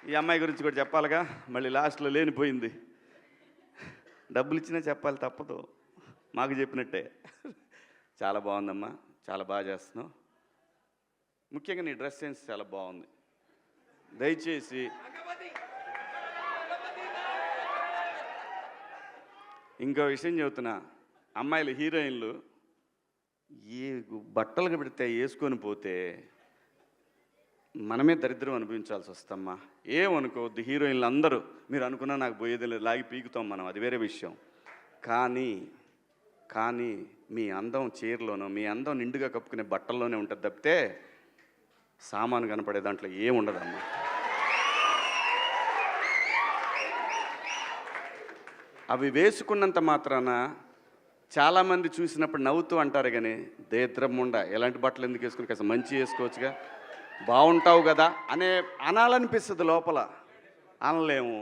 ఈ అమ్మాయి గురించి కూడా చెప్పాలిగా, మళ్ళీ లాస్ట్లో లేనిపోయింది. డబ్బులు ఇచ్చినా చెప్పాలి, తప్పదు, మాకు చెప్పినట్టే. చాలా బాగుందమ్మా, చాలా బాగా చేస్తున్నావు. ముఖ్యంగా నీ డ్రెస్ సెన్స్ చాలా బాగుంది. దయచేసి ఇంకో విషయం చెబుతున్నా, అమ్మాయిలు హీరోయిన్లు ఏ బట్టలు పెడితే వేసుకొని పోతే మనమే దరిద్రం అనుభవించాల్సి వస్తమ్మా. ఏమనుకోవద్దు, హీరోయిన్లు అందరూ మీరు అనుకున్నా నాకు పోయేది లేదు, లాగి పీకుతాం మనం, అది వేరే విషయం. కానీ మీ అందం చీరలోనో, మీ అందం నిండుగా కప్పుకునే బట్టల్లోనే ఉంటుంది తప్పితే సామాను కనపడే దాంట్లో ఏముండదమ్మా. అవి వేసుకున్నంత మాత్రాన చాలామంది చూసినప్పుడు నవ్వుతూ అంటారు, కానీ దేద్రమ్ముండ ఎలాంటి బట్టలు ఎందుకు వేసుకుని, కాస్త మంచి వేసుకోవచ్చుగా, బాగుంటావు కదా అనాలనిపిస్తుంది లోపల, అనలేము.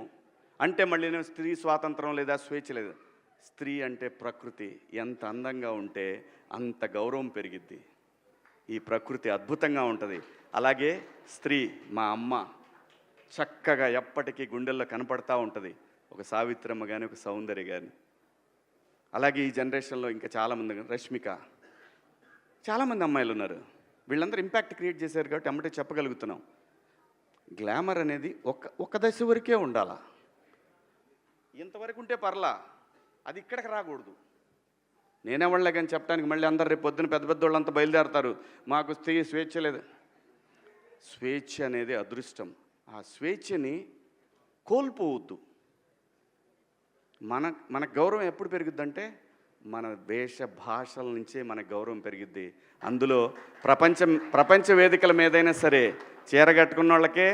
అంటే మళ్ళీ స్త్రీ స్వాతంత్రం లేదా స్వేచ్ఛ లేదు. స్త్రీ అంటే ప్రకృతి, ఎంత అందంగా ఉంటే అంత గౌరవం పెరిగిద్ది. ఈ ప్రకృతి అద్భుతంగా ఉంటుంది. అలాగే స్త్రీ, మా అమ్మ చక్కగా ఎప్పటికీ గుండెల్లో కనపడతా ఉంటుంది, ఒక సావిత్రమ్మ కానీ, ఒక సౌందర్య కానీ. అలాగే ఈ జనరేషన్లో ఇంకా చాలామంది, రష్మిక, చాలామంది అమ్మాయిలు ఉన్నారు. వీళ్ళందరూ ఇంపాక్ట్ క్రియేట్ చేశారు కాబట్టి అమ్మటే చెప్పగలుగుతున్నాం. గ్లామర్ అనేది ఒక దశ వరకే ఉండాలా, ఇంతవరకు ఉంటే పర్లా, అది ఇక్కడికి రాకూడదు. నేనేవాళ్ళే కానీ చెప్పడానికి మళ్ళీ అందరు రేపు పొద్దున పెద్ద పెద్ద వాళ్ళంతా బయలుదేరతారు, మాకు స్త్రీ స్వేచ్ఛ లేదు. స్వేచ్ఛ అనేది అదృష్టం. ఆ స్వేచ్ఛని కోల్పోవద్దు. మన గౌరవం ఎప్పుడు పెరుగుద్దంటే మన వేష భాషల నుంచే మన గౌరవం పెరిగిద్ది. అందులో ప్రపంచ వేదికల మీదైనా సరే చీర కట్టుకున్న వాళ్ళకే